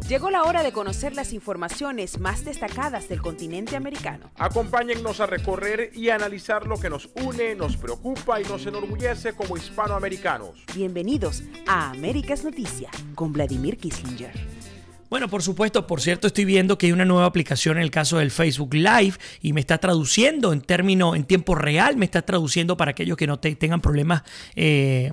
Llegó la hora de conocer las informaciones más destacadas del continente americano. Acompáñennos a recorrer y analizar lo que nos une, nos preocupa y nos enorgullece como hispanoamericanos. Bienvenidos a Américas Noticias con Vladimir Kissinger. Bueno, por supuesto, por cierto, estoy viendo que hay una nueva aplicación en el caso del Facebook Live y me está traduciendo en tiempo real, me está traduciendo para aquellos que no tengan problemas de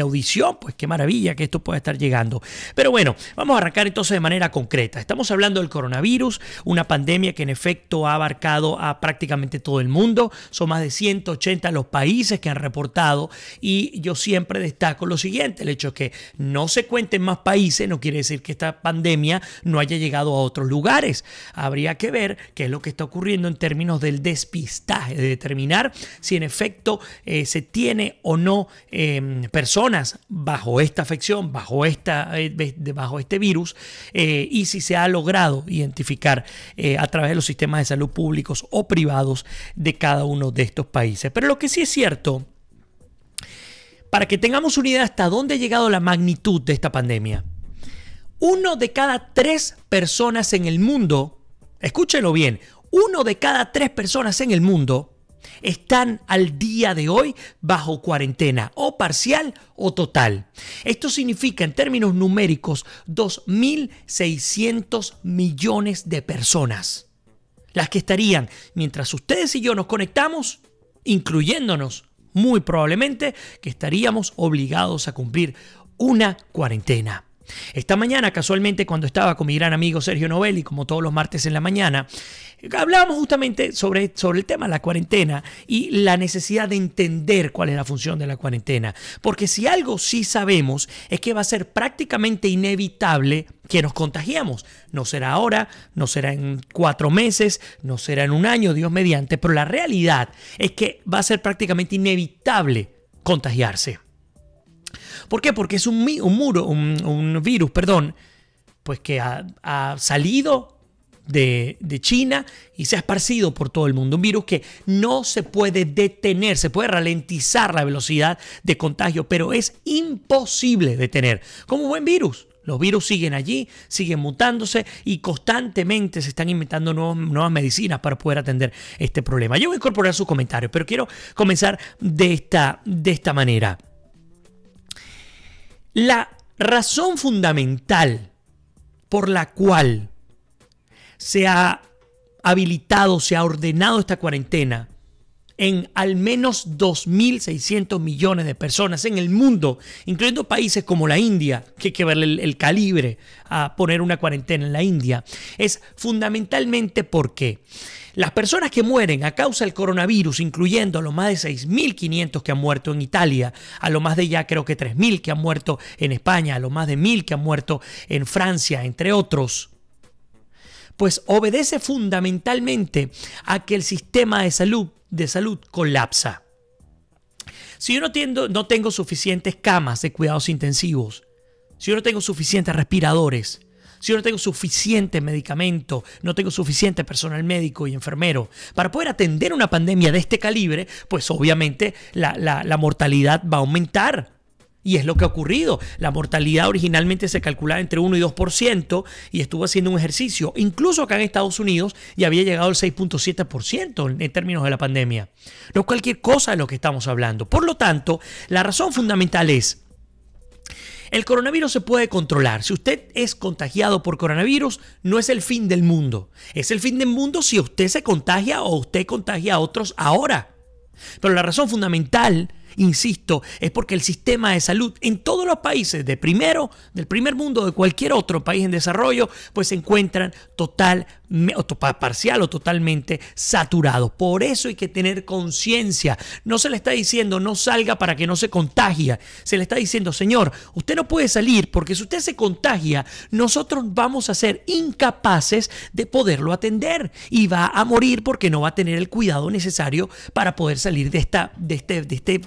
audición. Pues qué maravilla que esto pueda estar llegando. Pero bueno, vamos a arrancar entonces de manera concreta. Estamos hablando del coronavirus, una pandemia que en efecto ha abarcado a prácticamente todo el mundo. Son más de 180 los países que han reportado y yo siempre destaco lo siguiente, el hecho de que no se cuenten más países no quiere decir que esta pandemia no haya llegado a otros lugares. Habría que ver qué es lo que está ocurriendo en términos del despistaje, de determinar si en efecto se tiene o no personas bajo esta afección, bajo este virus, y si se ha logrado identificar a través de los sistemas de salud públicos o privados de cada uno de estos países. Pero lo que sí es cierto, para que tengamos una idea hasta dónde ha llegado la magnitud de esta pandemia, 1 de cada 3 personas en el mundo, escúchenlo bien, 1 de cada 3 personas en el mundo están al día de hoy bajo cuarentena, o parcial o total. Esto significa en términos numéricos 2.600 millones de personas, las que estarían, mientras ustedes y yo nos conectamos, incluyéndonos, muy probablemente que estaríamos obligados a cumplir una cuarentena. Esta mañana, casualmente, cuando estaba con mi gran amigo Sergio Novelli, como todos los martes en la mañana, hablábamos justamente sobre el tema de la cuarentena y la necesidad de entender cuál es la función de la cuarentena. Porque si algo sí sabemos es que va a ser prácticamente inevitable que nos contagiemos. No será ahora, no será en 4 meses, no será en un año, Dios mediante, pero la realidad es que va a ser prácticamente inevitable contagiarse. ¿Por qué? Porque es un virus, pues que ha salido de China y se ha esparcido por todo el mundo. Un virus que no se puede detener, se puede ralentizar la velocidad de contagio, pero es imposible detener. Como un buen virus. Los virus siguen allí, siguen mutándose y constantemente se están inventando nuevas medicinas para poder atender este problema. Yo voy a incorporar sus comentarios, pero quiero comenzar de esta manera. La razón fundamental por la cual se ha habilitado, se ha ordenado esta cuarentena en al menos 2.600 millones de personas en el mundo, incluyendo países como la India, que hay que verle el calibre a poner una cuarentena en la India, es fundamentalmente porque las personas que mueren a causa del coronavirus, incluyendo a los más de 6.500 que han muerto en Italia, a los más de ya creo que 3.000 que han muerto en España, a los más de 1.000 que han muerto en Francia, entre otros, pues obedece fundamentalmente a que el sistema de salud colapsa. Si yo no tengo suficientes camas de cuidados intensivos, si yo no tengo suficientes respiradores, si yo no tengo suficiente medicamento, no tengo suficiente personal médico y enfermero para poder atender una pandemia de este calibre, pues obviamente la mortalidad va a aumentar. Y es lo que ha ocurrido. La mortalidad originalmente se calculaba entre 1 y 2% y estuvo haciendo un ejercicio. Incluso acá en Estados Unidos ya había llegado al 6.7% en términos de la pandemia. No cualquier cosa de lo que estamos hablando. Por lo tanto, la razón fundamental es: el coronavirus se puede controlar. Si usted es contagiado por coronavirus, no es el fin del mundo. Es el fin del mundo si usted se contagia o usted contagia a otros ahora. Pero la razón fundamental, insisto, es porque el sistema de salud en todos los países del primer mundo, de cualquier otro país en desarrollo, pues se encuentran parcial o totalmente saturados. Por eso hay que tener conciencia. No se le está diciendo no salga para que no se contagie. Se le está diciendo, señor, usted no puede salir porque si usted se contagia, nosotros vamos a ser incapaces de poderlo atender y va a morir porque no va a tener el cuidado necesario para poder salir de este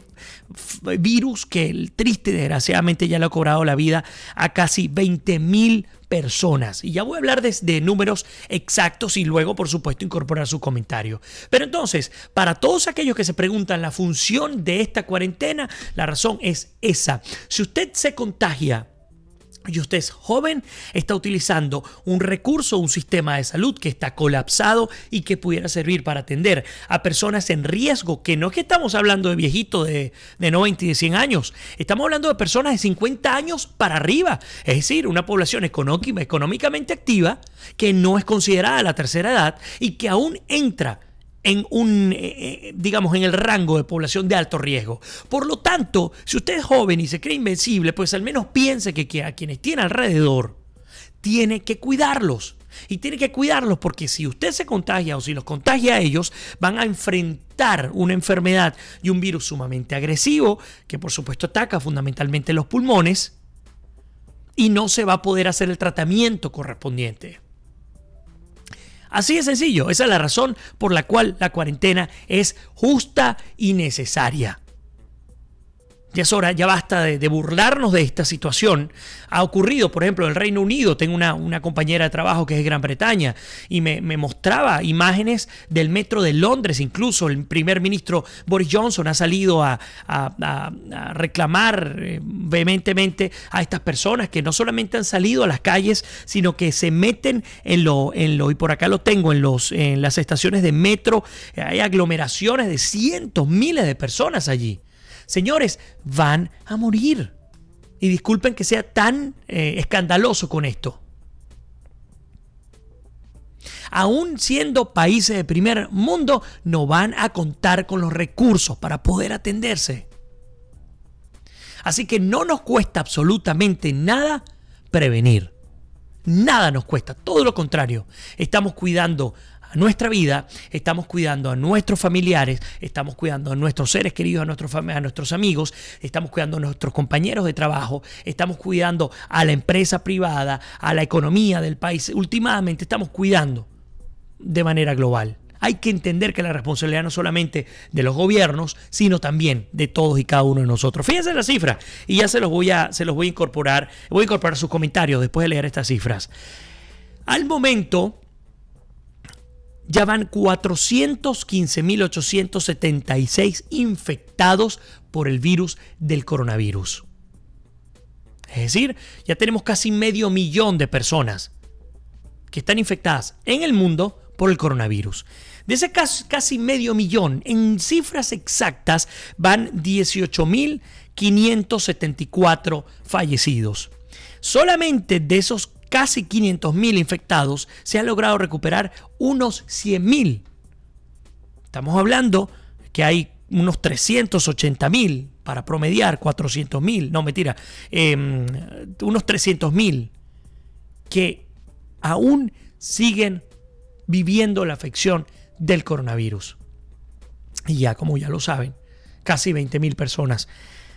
virus que triste desgraciadamente ya le ha cobrado la vida a casi 20.000 personas. Y ya voy a hablar de números exactos y luego, por supuesto, incorporar su comentario. Pero entonces, para todos aquellos que se preguntan la función de esta cuarentena, la razón es esa. Si usted se contagia y usted es joven, está utilizando un recurso, un sistema de salud que está colapsado y que pudiera servir para atender a personas en riesgo, que no es que estamos hablando de viejitos de 90 y de 100 años, estamos hablando de personas de 50 años para arriba, es decir, una población económicamente activa que no es considerada la tercera edad y que aún entra en digamos, en el rango de población de alto riesgo. Por lo tanto, si usted es joven y se cree invencible, pues al menos piense que a quienes tiene alrededor tiene que cuidarlos. Y tiene que cuidarlos porque si usted se contagia o si los contagia a ellos, van a enfrentar una enfermedad y un virus sumamente agresivo que por supuesto ataca fundamentalmente los pulmones y no se va a poder hacer el tratamiento correspondiente. Así de sencillo, esa es la razón por la cual la cuarentena es justa y necesaria. Ya es hora, ya basta de burlarnos de esta situación. Ha ocurrido, por ejemplo, en el Reino Unido. Tengo una compañera de trabajo que es de Gran Bretaña y me mostraba imágenes del metro de Londres. Incluso el primer ministro Boris Johnson ha salido a reclamar vehementemente a estas personas que no solamente han salido a las calles, sino que se meten y por acá lo tengo, en las estaciones de metro. Hay aglomeraciones de cientos, miles de personas allí. Señores, van a morir. Y disculpen que sea tan escandaloso con esto. Aún siendo países de primer mundo, no van a contar con los recursos para poder atenderse. Así que no nos cuesta absolutamente nada prevenir. Nada nos cuesta, todo lo contrario. Estamos cuidando nuestra vida, estamos cuidando a nuestros familiares, estamos cuidando a nuestros seres queridos, a nuestros amigos, estamos cuidando a nuestros compañeros de trabajo, estamos cuidando a la empresa privada, a la economía del país. Últimamente estamos cuidando de manera global. Hay que entender que la responsabilidad no solamente de los gobiernos, sino también de todos y cada uno de nosotros. Fíjense la cifra y ya se los voy a incorporar. Voy a incorporar sus comentarios después de leer estas cifras. Al momento ya van 415.876 infectados por el virus del coronavirus. Es decir, ya tenemos casi 500.000 de personas que están infectadas en el mundo por el coronavirus. De ese casi 500.000, en cifras exactas, van 18.574 fallecidos. Solamente de esos casi 500.000 infectados se han logrado recuperar unos 100.000. Estamos hablando que hay unos 380.000 para promediar, 400.000, no mentira, unos 300.000 que aún siguen viviendo la afección del coronavirus. Y ya, como ya lo saben, casi 20.000 personas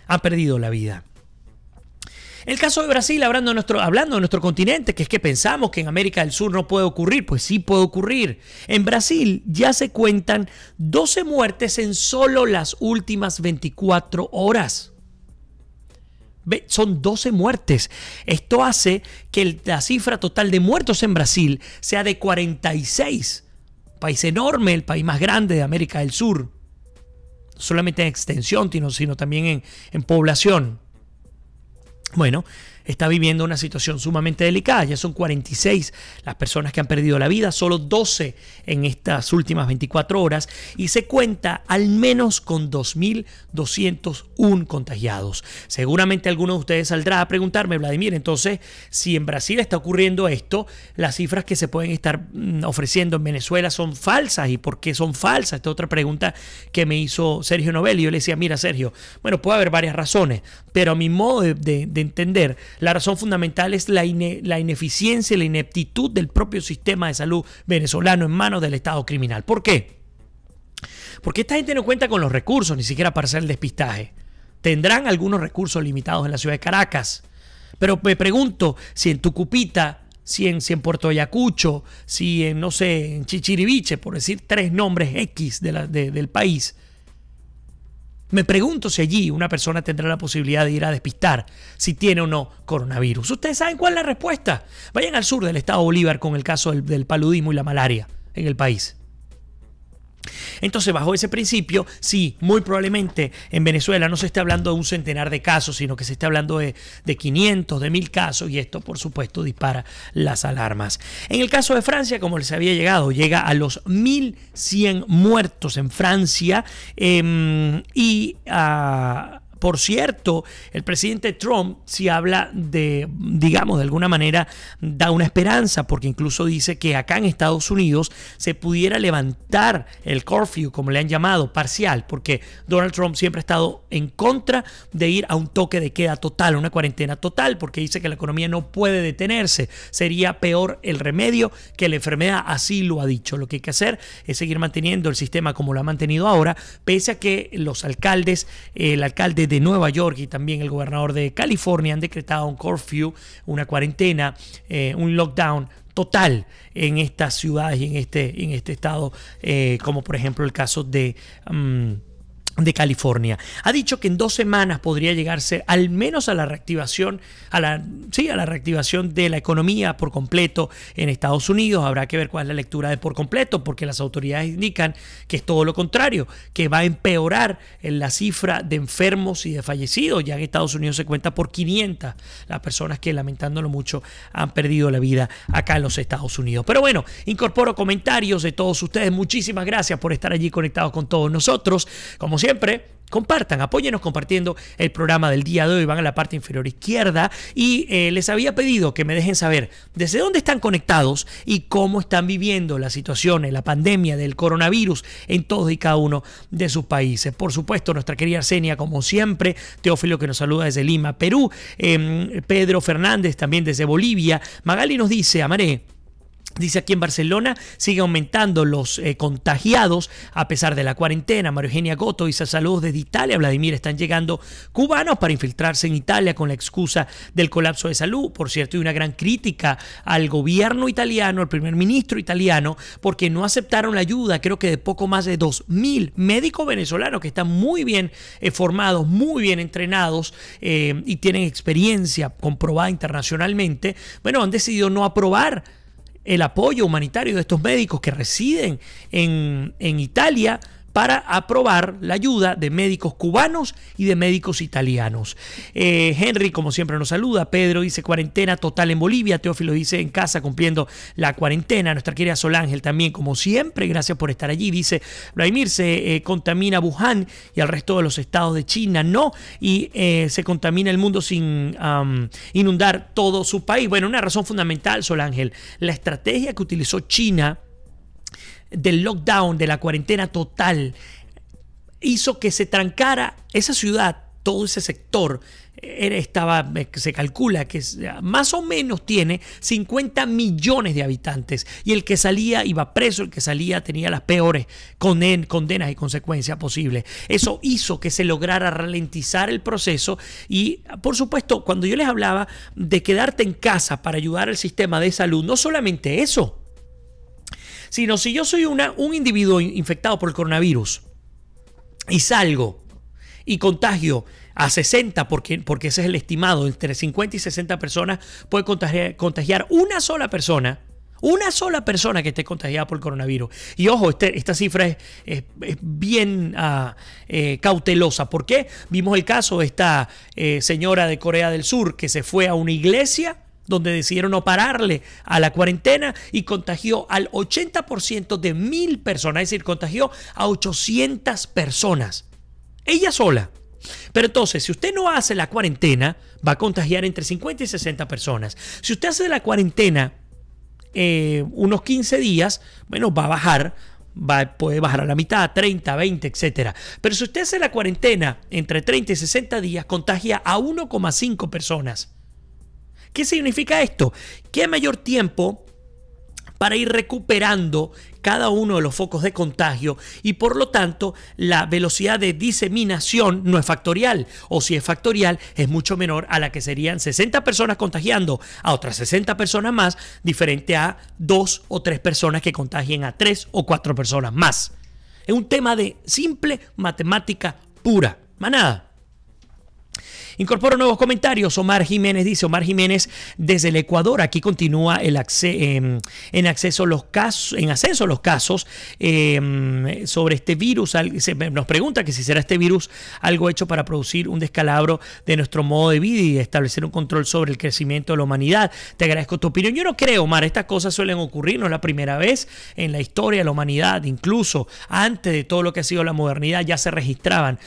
han perdido la vida. El caso de Brasil, hablando de nuestro continente, que es que pensamos que en América del Sur no puede ocurrir, pues sí puede ocurrir. En Brasil ya se cuentan 12 muertes en solo las últimas 24 horas. Son 12 muertes. Esto hace que la cifra total de muertos en Brasil sea de 46. País enorme, el país más grande de América del Sur. No solamente en extensión, sino también en población. Bueno, está viviendo una situación sumamente delicada. Ya son 46 las personas que han perdido la vida, solo 12 en estas últimas 24 horas y se cuenta al menos con 2.201 contagiados. Seguramente alguno de ustedes saldrá a preguntarme, Vladimir, entonces, si en Brasil está ocurriendo esto, las cifras que se pueden estar ofreciendo en Venezuela son falsas. ¿Y por qué son falsas? Esta es otra pregunta que me hizo Sergio Novelli. Yo le decía, mira, Sergio, bueno, puede haber varias razones, pero a mi modo de entender, la razón fundamental es la ineficiencia y la ineptitud del propio sistema de salud venezolano en manos del Estado criminal. ¿Por qué? Porque esta gente no cuenta con los recursos, ni siquiera para hacer el despistaje. Tendrán algunos recursos limitados en la ciudad de Caracas, pero me pregunto si en Tucupita, si en Puerto Ayacucho, si en, no sé, en Chichiriviche, por decir 3 nombres X del país, me pregunto si allí una persona tendrá la posibilidad de ir a despistar si tiene o no coronavirus. Ustedes saben cuál es la respuesta. Vayan al sur del estado Bolívar con el caso del paludismo y la malaria en el país. Entonces, bajo ese principio, sí, muy probablemente en Venezuela no se esté hablando de un centenar de casos, sino que se esté hablando de 500, de 1000 casos, y esto, por supuesto, dispara las alarmas. En el caso de Francia, como les había llega a los 1100 muertos en Francia por cierto, el presidente Trump sí habla de, digamos, de alguna manera da una esperanza, porque incluso dice que acá en Estados Unidos se pudiera levantar el curfew, como le han llamado, parcial, porque Donald Trump siempre ha estado en contra de ir a un toque de queda total, una cuarentena total, porque dice que la economía no puede detenerse. Sería peor el remedio que la enfermedad, así lo ha dicho. Lo que hay que hacer es seguir manteniendo el sistema como lo ha mantenido ahora, pese a que los alcaldes, el alcalde de Nueva York y también el gobernador de California han decretado un curfew, una cuarentena, un lockdown total en estas ciudades y en este estado, como por ejemplo el caso de California. Ha dicho que en 2 semanas podría llegarse al menos a la reactivación, a la reactivación de la economía por completo en Estados Unidos. Habrá que ver cuál es la lectura de por completo, porque las autoridades indican que es todo lo contrario, que va a empeorar en la cifra de enfermos y de fallecidos. Ya en Estados Unidos se cuenta por 500 las personas que, lamentándolo mucho, han perdido la vida acá en los Estados Unidos. Pero bueno, incorporo comentarios de todos ustedes. Muchísimas gracias por estar allí conectados con todos nosotros. Como siempre, compartan, apóyenos compartiendo el programa del día de hoy. Van a la parte inferior izquierda y les había pedido que me dejen saber desde dónde están conectados y cómo están viviendo la situación, la pandemia del coronavirus en todos y cada uno de sus países. Por supuesto, nuestra querida Arsenia, como siempre, Teófilo, que nos saluda desde Lima, Perú, Pedro Fernández también desde Bolivia. Magali nos dice, Amaré, dice aquí en Barcelona sigue aumentando los contagiados a pesar de la cuarentena. María Eugenia Goto dice saludos desde Italia. Vladimir, están llegando cubanos para infiltrarse en Italia con la excusa del colapso de salud. Por cierto, hay una gran crítica al gobierno italiano, al primer ministro italiano, porque no aceptaron la ayuda, creo que de poco más de 2000 médicos venezolanos que están muy bien formados, muy bien entrenados y tienen experiencia comprobada internacionalmente. Bueno, han decidido no aprobar el apoyo humanitario de estos médicos que residen en Italia para aprobar la ayuda de médicos cubanos y de médicos italianos. Henry, como siempre, nos saluda. Pedro dice cuarentena total en Bolivia. Teófilo dice en casa cumpliendo la cuarentena. Nuestra querida Sol Ángel también, como siempre, gracias por estar allí. Dice Vladimir, se contamina Wuhan y el resto de los estados de China no, y se contamina el mundo sin inundar todo su país. Bueno, una razón fundamental, Sol Ángel, la estrategia que utilizó China del lockdown, de la cuarentena total, hizo que se trancara esa ciudad, todo ese sector. Se calcula que más o menos tiene 50 millones de habitantes, y el que salía iba preso, el que salía tenía las peores condenas y consecuencias posibles. Eso hizo que se lograra ralentizar el proceso y, por supuesto, cuando yo les hablaba de quedarte en casa para ayudar al sistema de salud, no solamente eso, sino si yo soy un individuo infectado por el coronavirus y salgo y contagio a 60, porque ese es el estimado, entre 50 y 60 personas puede contagiar una sola persona que esté contagiada por el coronavirus. Y ojo, esta cifra es bien cautelosa. ¿Por qué? Vimos el caso de esta señora de Corea del Sur que se fue a una iglesia donde decidieron no pararle a la cuarentena y contagió al 80% de 1000 personas, es decir, contagió a 800 personas. Ella sola. Pero entonces, si usted no hace la cuarentena, va a contagiar entre 50 y 60 personas. Si usted hace la cuarentena unos 15 días, bueno, va a bajar. Puede bajar a la mitad, 30, 20, etc. Pero si usted hace la cuarentena entre 30 y 60 días, contagia a 1,5 personas. ¿Qué significa esto? Que hay mayor tiempo para ir recuperando cada uno de los focos de contagio y, por lo tanto, la velocidad de diseminación no es factorial, o si es factorial es mucho menor a la que serían 60 personas contagiando a otras 60 personas más, diferente a 2 o 3 personas que contagien a 3 o 4 personas más. Es un tema de simple matemática pura, más nada. Incorporo nuevos comentarios. Omar Jiménez dice, Omar Jiménez desde el Ecuador, aquí continúa en ascenso los casos sobre este virus. Nos pregunta que si será este virus algo hecho para producir un descalabro de nuestro modo de vida y establecer un control sobre el crecimiento de la humanidad. Te agradezco tu opinión. Yo no creo, Omar, estas cosas suelen ocurrir, no es la primera vez en la historia de la humanidad, incluso antes de todo lo que ha sido la modernidad ya se registraban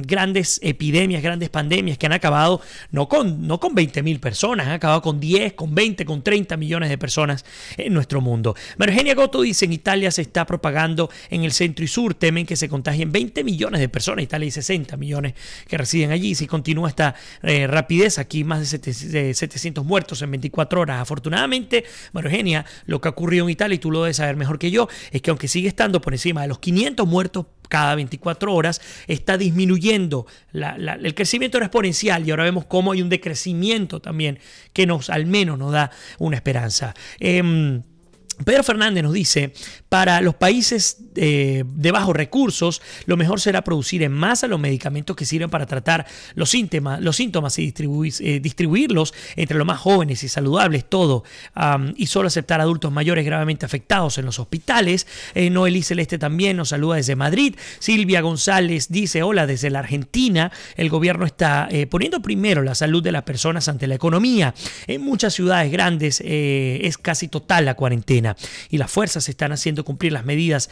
grandes epidemias, grandes pandemias que han acabado no con 20.000 personas, han acabado con 10, con 20, con 30 millones de personas en nuestro mundo. Virginia Goto dice, en Italia se está propagando en el centro y sur, temen que se contagien 20 millones de personas, Italia hay 60 millones que residen allí. Si continúa esta rapidez, aquí más de 700 muertos en 24 horas. Afortunadamente, Virginia, lo que ha ocurrido en Italia, y tú lo debes saber mejor que yo, es que aunque sigue estando por encima de los 500 muertos cada 24 horas, está disminuyendo el crecimiento era exponencial y ahora vemos cómo hay un decrecimiento también que al menos nos da una esperanza. Pedro Fernández nos dice, para los países de bajos recursos, lo mejor será producir en masa los medicamentos que sirven para tratar los síntomas y distribuirlos entre los más jóvenes y saludables, y solo aceptar adultos mayores gravemente afectados en los hospitales. Noelí Celeste también nos saluda desde Madrid. Silvia González dice, hola, desde la Argentina, el gobierno está poniendo primero la salud de las personas ante la economía. En muchas ciudades grandes es casi total la cuarentena y las fuerzas están haciendo cumplir las medidas.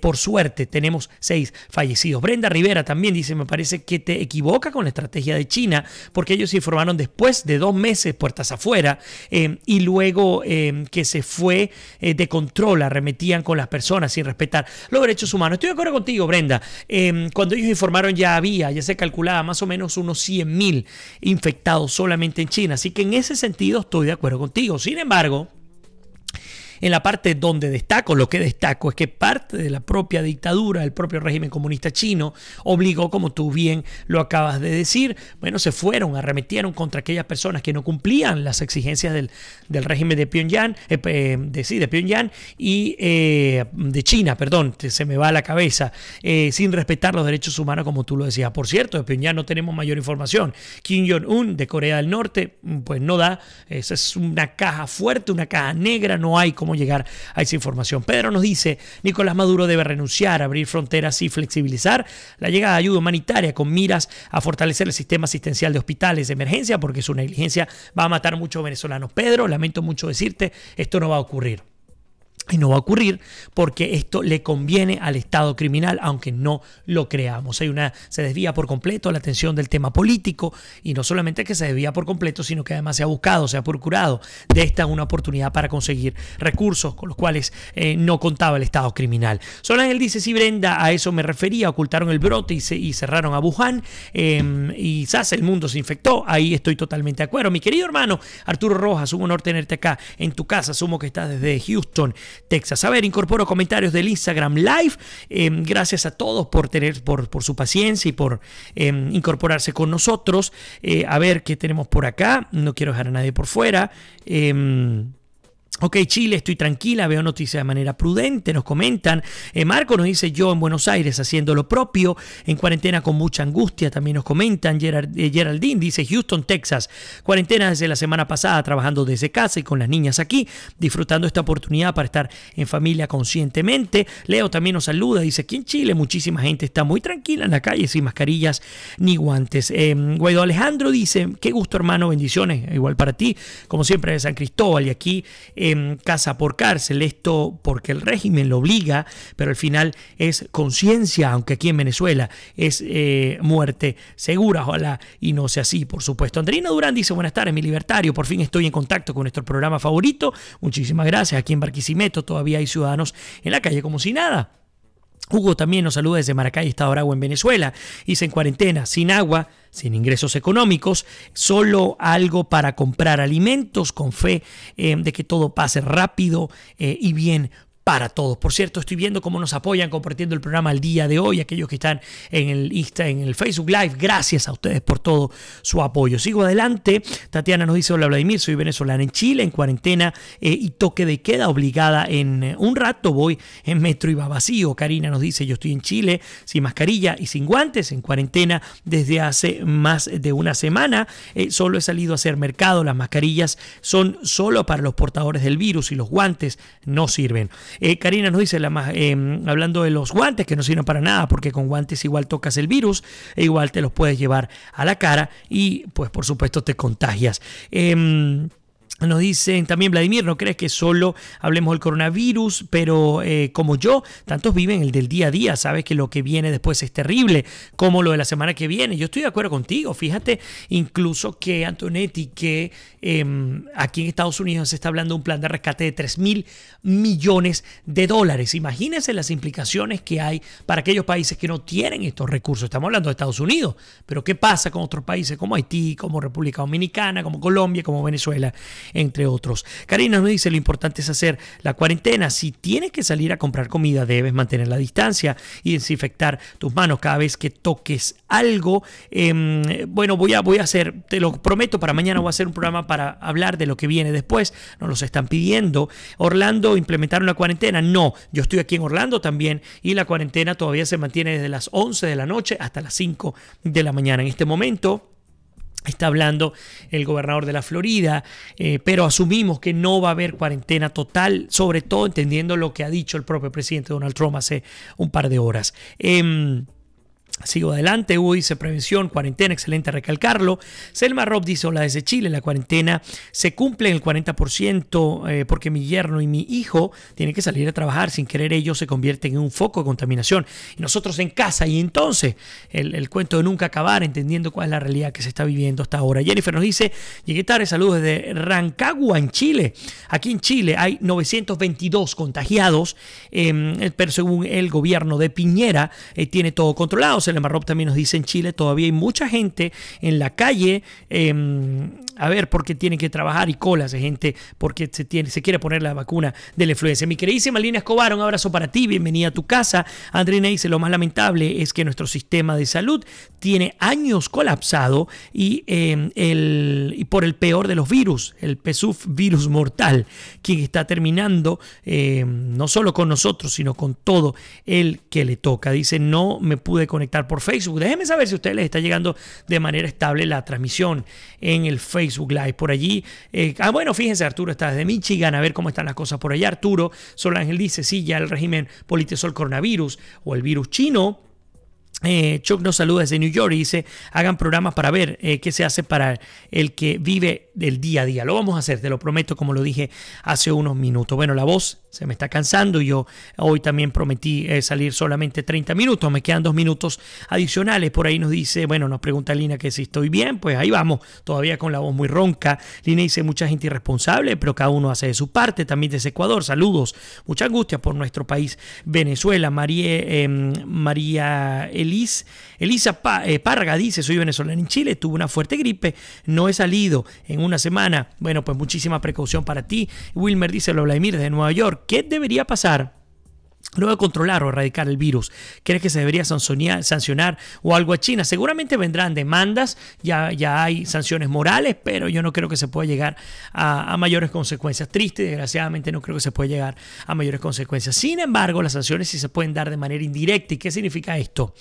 Por suerte tenemos 6 fallecidos. Brenda Rivera también dice, me parece que te equivoca con la estrategia de China, porque ellos se informaron después de 2 meses puertas afuera y luego que se fue de control, arremetían con las personas sin respetar los derechos humanos. Estoy de acuerdo contigo, Brenda. Cuando ellos informaron ya se calculaba más o menos unos 100.000 infectados solamente en China, así que en ese sentido estoy de acuerdo contigo. Sin embargo, en la parte donde lo que destaco es que parte de la propia dictadura, el propio régimen comunista chino, obligó, como tú bien lo acabas de decir, se arremetieron contra aquellas personas que no cumplían las exigencias del régimen de Pyongyang, de Pyongyang y de China, se me va a la cabeza, sin respetar los derechos humanos, como tú lo decías. Por cierto, de Pyongyang no tenemos mayor información. Kim Jong-un de Corea del Norte, pues no da, esa es una caja fuerte, una caja negra, no hay cómo llegar a esa información. Pedro nos dice, Nicolás Maduro debe renunciar, abrir fronteras y flexibilizar la llegada de ayuda humanitaria con miras a fortalecer el sistema asistencial de hospitales de emergencia, porque su negligencia va a matar a muchos venezolanos. Pedro, lamento mucho decirte, esto no va a ocurrir. Y no va a ocurrir porque esto le conviene al Estado criminal, aunque no lo creamos. Se desvía por completo la atención del tema político, y no solamente que se desvía por completo, sino que además se ha procurado de esta una oportunidad para conseguir recursos con los cuales no contaba el Estado criminal. Sol Ángel dice, sí, Brenda, a eso me refería, ocultaron el brote y cerraron a Wuhan, y quizás el mundo se infectó. Ahí estoy totalmente de acuerdo. Mi querido hermano Arturo Rojas, un honor tenerte acá en tu casa, asumo que estás desde Houston, Texas. A ver, incorporo comentarios del Instagram Live. Gracias a todos por su paciencia y por incorporarse con nosotros. A ver qué tenemos por acá. No quiero dejar a nadie por fuera. Ok, Chile, estoy tranquila, veo noticias de manera prudente, nos comentan. Marco nos dice, yo en Buenos Aires haciendo lo propio, en cuarentena con mucha angustia, también nos comentan. Geraldine dice, Houston, Texas, cuarentena desde la semana pasada, trabajando desde casa y con las niñas aquí, disfrutando esta oportunidad para estar en familia conscientemente. Leo también nos saluda, dice, aquí en Chile muchísima gente está muy tranquila en la calle, sin mascarillas ni guantes. Guaido Alejandro dice, qué gusto, hermano, bendiciones, igual para ti, como siempre de San Cristóbal, y aquí casa por cárcel, esto porque el régimen lo obliga, pero al final es conciencia, aunque aquí en Venezuela es muerte segura, ojalá y no sea así, por supuesto. Andrina Durán dice, buenas tardes, mi libertario, por fin estoy en contacto con nuestro programa favorito, muchísimas gracias. Aquí en Barquisimeto todavía hay ciudadanos en la calle como si nada. Hugo también nos saluda desde Maracay, Estado Aragua, en Venezuela. Dice, en cuarentena, sin agua, sin ingresos económicos, solo algo para comprar alimentos, con fe de que todo pase rápido y bien para todos. Por cierto, estoy viendo cómo nos apoyan compartiendo el programa el día de hoy, aquellos que están en el Insta, en el Facebook Live. Gracias a ustedes por todo su apoyo. Sigo adelante. Tatiana nos dice: hola Vladimir, soy venezolana en Chile, en cuarentena y toque de queda obligada en un rato. Voy en metro y va vacío. Karina nos dice: yo estoy en Chile sin mascarilla y sin guantes, en cuarentena desde hace más de una semana. Solo he salido a hacer mercado. Las mascarillas son solo para los portadores del virus y los guantes no sirven. Karina nos dice, hablando de los guantes, que no sirven para nada, porque con guantes igual tocas el virus e igual te los puedes llevar a la cara y pues por supuesto te contagias. Nos dicen también: Vladimir, ¿no crees que solo hablemos del coronavirus? Pero como yo, tantos viven el del día a día. Sabes que lo que viene después es terrible, como lo de la semana que viene. Yo estoy de acuerdo contigo. Fíjate incluso que Antonetti, que aquí en Estados Unidos se está hablando de un plan de rescate de $3.000 millones. Imagínense las implicaciones que hay para aquellos países que no tienen estos recursos. Estamos hablando de Estados Unidos, pero ¿qué pasa con otros países como Haití, como República Dominicana, como Colombia, como Venezuela, entre otros? Karina nos dice: lo importante es hacer la cuarentena. Si tienes que salir a comprar comida, debes mantener la distancia y desinfectar tus manos cada vez que toques algo. Bueno, voy a hacer, te lo prometo, para mañana voy a hacer un programa para hablar de lo que viene después. Nos los están pidiendo. Orlando, ¿implementaron la cuarentena? No, yo estoy aquí en Orlando también y la cuarentena todavía se mantiene desde las 11 de la noche hasta las 5 de la mañana. En este momento está hablando el gobernador de la Florida, pero asumimos que no va a haber cuarentena total, sobre todo entendiendo lo que ha dicho el propio presidente Donald Trump hace un par de horas. Sigo adelante. Hugo dice: prevención, cuarentena, excelente recalcarlo. Selma Rob dice: hola desde Chile, la cuarentena se cumple en el 40% porque mi yerno y mi hijo tienen que salir a trabajar. Sin querer ellos se convierten en un foco de contaminación y nosotros en casa. Y entonces el cuento de nunca acabar, entendiendo cuál es la realidad que se está viviendo hasta ahora. Jennifer nos dice: llegué tarde, saludos desde Rancagua en Chile. Aquí en Chile hay 922 contagiados, pero según el gobierno de Piñera tiene todo controlado. Selma Rob también nos dice: en Chile todavía hay mucha gente en la calle, porque tienen que trabajar, y colas de gente porque se quiere poner la vacuna de la influenza. Mi queridísima Lina Escobar, un abrazo para ti, bienvenida a tu casa. Andrina dice: lo más lamentable es que nuestro sistema de salud tiene años colapsado y por el peor de los virus, el PSUV virus mortal, quien está terminando no solo con nosotros, sino con todo el que le toca. Dice: no me pude conectar por Facebook. Déjenme saber si a ustedes les está llegando de manera estable la transmisión en el Facebook Live. Por allí, bueno, fíjense, Arturo está desde Michigan, a ver cómo están las cosas por allá. Arturo Sol Ángel dice: sí, ya el régimen politizó el coronavirus o el virus chino. Chuck nos saluda desde New York y dice: hagan programas para ver qué se hace para el que vive del día a día. Lo vamos a hacer, te lo prometo, como lo dije hace unos minutos. Bueno, la voz se me está cansando y yo hoy también prometí salir solamente 30 minutos. Me quedan 2 minutos adicionales. Por ahí nos dice, bueno, nos pregunta Lina que si estoy bien. Pues ahí vamos, todavía con la voz muy ronca. Lina dice: mucha gente irresponsable, pero cada uno hace de su parte. También desde Ecuador, saludos. Mucha angustia por nuestro país, Venezuela. María Elisa Parga dice: soy venezolana en Chile, tuve una fuerte gripe, no he salido en una semana. Bueno, pues muchísima precaución para ti. Wilmer dice: lo Vladimir de Nueva York, ¿qué debería pasar luego de controlar o erradicar el virus? ¿Crees que se debería sancionar o algo a China? Seguramente vendrán demandas, ya hay sanciones morales, pero yo no creo que se pueda llegar a mayores consecuencias. Triste, desgraciadamente no creo que se pueda llegar a mayores consecuencias. Sin embargo, las sanciones sí se pueden dar de manera indirecta. ¿Y qué significa esto?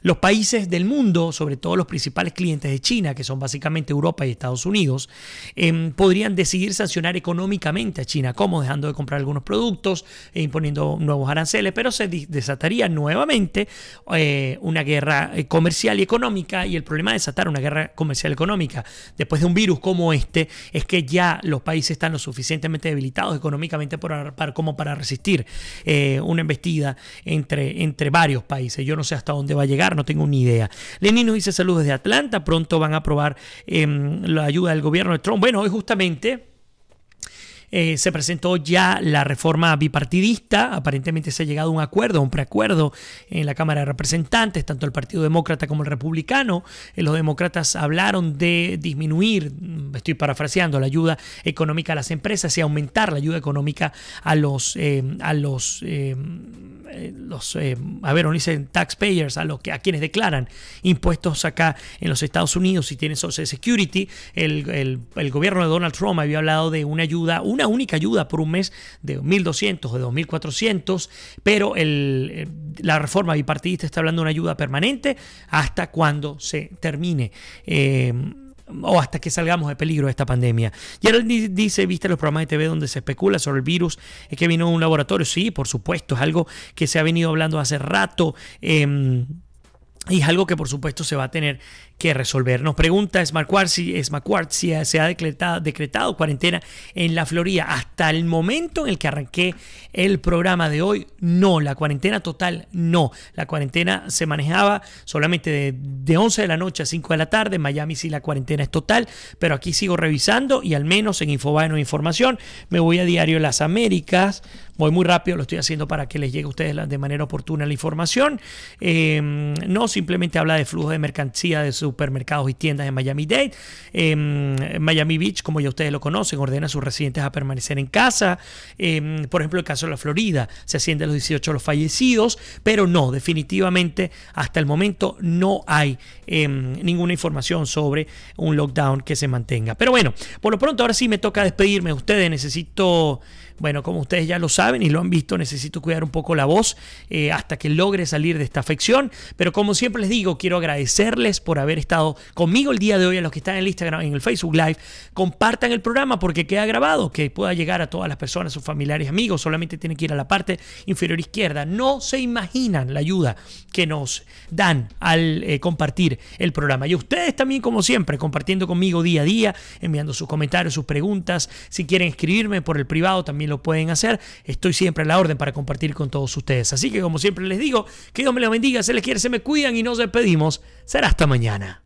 Los países del mundo, sobre todo los principales clientes de China, que son básicamente Europa y Estados Unidos, podrían decidir sancionar económicamente a China, como dejando de comprar algunos productos e imponiendo nuevos aranceles, pero se desataría nuevamente una guerra comercial y económica. Y el problema de desatar una guerra comercial y económica después de un virus como este es que ya los países están lo suficientemente debilitados económicamente como para resistir una embestida entre varios países. Yo no sé hasta dónde va a llegar, no tengo ni idea. Lenin nos dice: saludos desde Atlanta, pronto van a aprobar la ayuda del gobierno de Trump. Bueno, hoy justamente Se presentó ya la reforma bipartidista. Aparentemente se ha llegado a un acuerdo, a un preacuerdo en la Cámara de Representantes, tanto el Partido Demócrata como el Republicano. Los demócratas hablaron de disminuir, estoy parafraseando, la ayuda económica a las empresas y aumentar la ayuda económica a los taxpayers, a quienes declaran impuestos acá en los Estados Unidos y tienen Social Security. El gobierno de Donald Trump había hablado de una ayuda, una única ayuda por un mes de $1,200 o de $2,400, pero la reforma bipartidista está hablando de una ayuda permanente hasta cuando se termine o hasta que salgamos de peligro de esta pandemia. Y ahora dice, ¿viste los programas de TV donde se especula sobre el virus que vino de un laboratorio? Sí, por supuesto, es algo que se ha venido hablando hace rato. Y es algo que por supuesto se va a tener que resolver. Nos pregunta Smartquart si se ha decretado cuarentena en la Florida. Hasta el momento en el que arranqué el programa de hoy, no. La cuarentena total, no. La cuarentena se manejaba solamente de 11 de la noche a 5 de la tarde. En Miami sí la cuarentena es total, pero aquí sigo revisando y al menos en Infobae no hay información. Me voy a Diario Las Américas. Voy muy rápido, lo estoy haciendo para que les llegue a ustedes de manera oportuna la información. No, simplemente habla de flujo de mercancía de supermercados y tiendas en Miami-Dade. Miami Beach, como ya ustedes lo conocen, ordena a sus residentes a permanecer en casa. Por ejemplo, el caso de la Florida, se asciende a los 18 los fallecidos, pero no, definitivamente hasta el momento no hay ninguna información sobre un lockdown que se mantenga. Pero bueno, por lo pronto ahora sí me toca despedirme de ustedes. Necesito... Bueno, como ustedes ya lo saben y lo han visto, necesito cuidar un poco la voz hasta que logre salir de esta afección. Pero como siempre les digo, quiero agradecerles por haber estado conmigo el día de hoy. A los que están en el Instagram, en el Facebook Live, compartan el programa porque queda grabado, que pueda llegar a todas las personas, sus familiares, amigos. Solamente tienen que ir a la parte inferior izquierda. No se imaginan la ayuda que nos dan al compartir el programa. Y ustedes también, como siempre, compartiendo conmigo día a día, enviando sus comentarios, sus preguntas. Si quieren escribirme por el privado, también lo pueden hacer. Estoy siempre a la orden para compartir con todos ustedes. Así que, como siempre les digo, que Dios me los bendiga, se les quiere, se me cuidan y nos despedimos. Será hasta mañana.